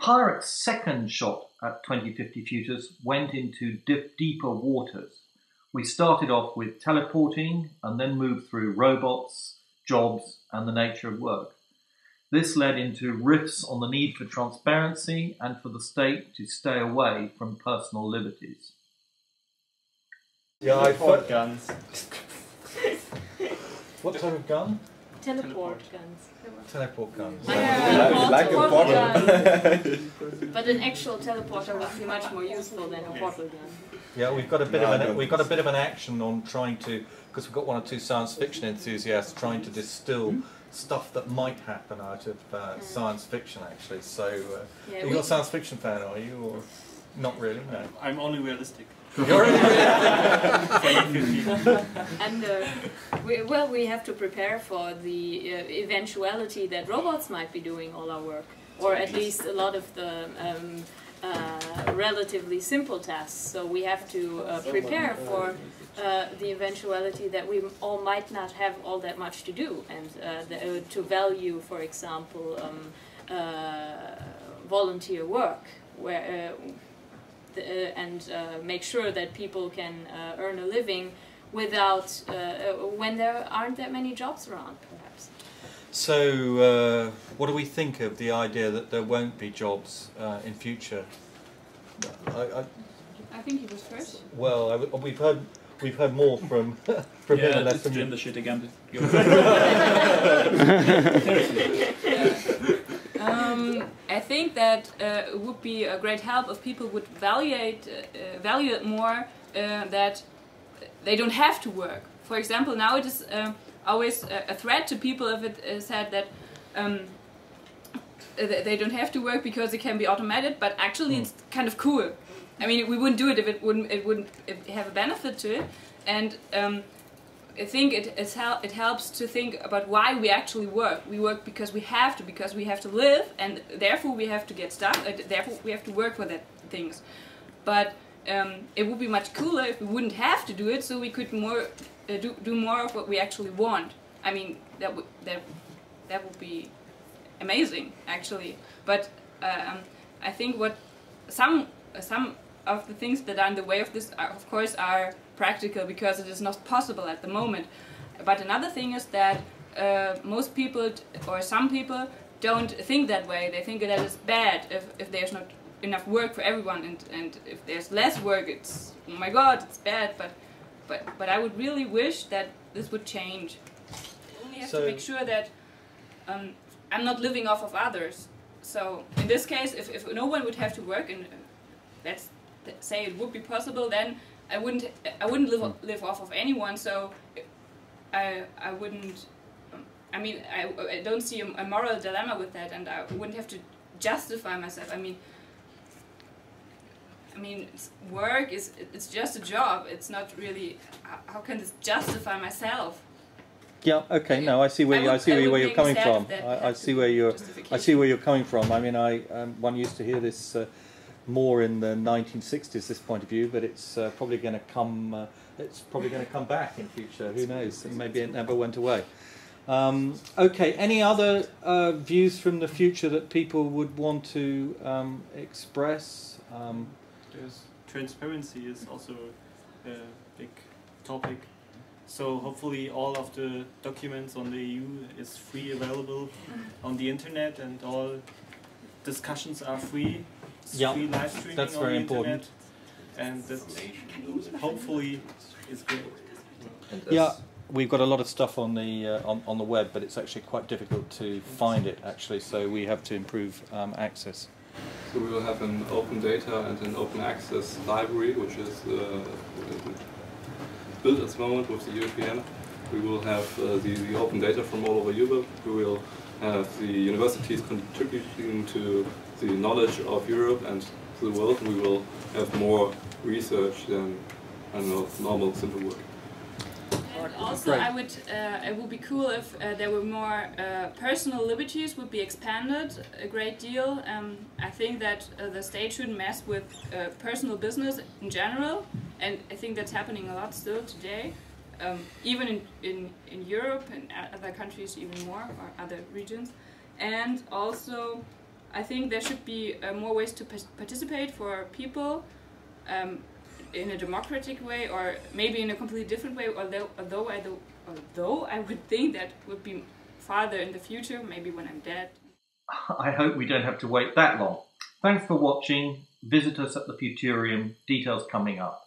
Pirate's second shot at 2050 futures went into deeper waters. We started off with teleporting and then moved through robots, jobs, and the nature of work. This led into riffs on the need for transparency and for the state to stay away from personal liberties. Yeah, Teleport guns. What type of gun? Teleport guns. Teleport guns. Like a portal. But an actual teleporter would be much more useful than a portal gun. Yeah, we've got a bit of an action on trying to, because we've got one or two science fiction enthusiasts trying to distill stuff that might happen out of science fiction, actually. So, are you a science fiction fan, are you, or not really? No. I'm only realistic. You're only realistic. And we have to prepare for the eventuality that robots might be doing all our work, or at least a lot of the relatively simple tasks. So we have to prepare for the eventuality that we all might not have all that much to do, and to value, for example, volunteer work, where and make sure that people can earn a living without when there aren't that many jobs around, perhaps. So, what do we think of the idea that there won't be jobs in future? I think he was first. Well, we've heard more from from him and less from you. The shit again. I think that it would be a great help if people would value it more, that they don't have to work. For example, now it is always a threat to people if it is said that they don't have to work because it can be automated, but actually it's kind of cool. I mean, we wouldn't do it if it wouldn't have a benefit to it, and I think it helps to think about why we actually work. We work because we have to live, and therefore we have to get stuff. Therefore we have to work for that things. But it would be much cooler if we wouldn't have to do it, so we could do more of what we actually want. I mean, that would be amazing, actually. But I think what some of the things that are in the way of this, of course, are practical, because it is not possible at the moment. But another thing is that most people, or some people, don't think that way. They think that it's bad if there's not enough work for everyone, and if there's less work, it's, oh my god, it's bad. But I would really wish that this would change. We only have to make sure that I'm not living off of others. So in this case, if no one would have to work, and let's say it would be possible, then I wouldn't live off of anyone. So I wouldn't. I mean, I don't see a moral dilemma with that, and I wouldn't have to justify myself. I mean, work it's just a job. It's not really. How can this justify myself? Yeah. Okay. No, I see where you're coming from. I see where you're coming from. I mean, one used to hear this more in the 1960s. This point of view, but it's probably going to come. It's probably going to come back in future. Who knows? Maybe it never went away. Okay. Any other views from the future that people would want to express? Transparency is also a big topic. So hopefully all of the documents on the EU is free available on the internet, and all discussions are free. It's free live streaming. That's very important. And that hopefully is good. Yeah, we've got a lot of stuff on the web, but it's actually quite difficult to find it actually. So we have to improve access. So we will have an open data and an open access library, which is built at the moment with the European. We will have the open data from all over Europe. We will have the universities contributing to the knowledge of Europe and to the world. We will have more research than, I don't know, normal simple work. And also, it would be cool if there were more personal liberties would be expanded a great deal. I think that the state shouldn't mess with personal business in general, and I think that's happening a lot still today, even in Europe and other countries even more, or other regions. And also, I think there should be more ways to participate for people in a democratic way, or maybe in a completely different way. Although I would think that would be farther in the future, maybe when I'm dead. I hope we don't have to wait that long. Thanks for watching. Visit us at the Futurium. Details coming up.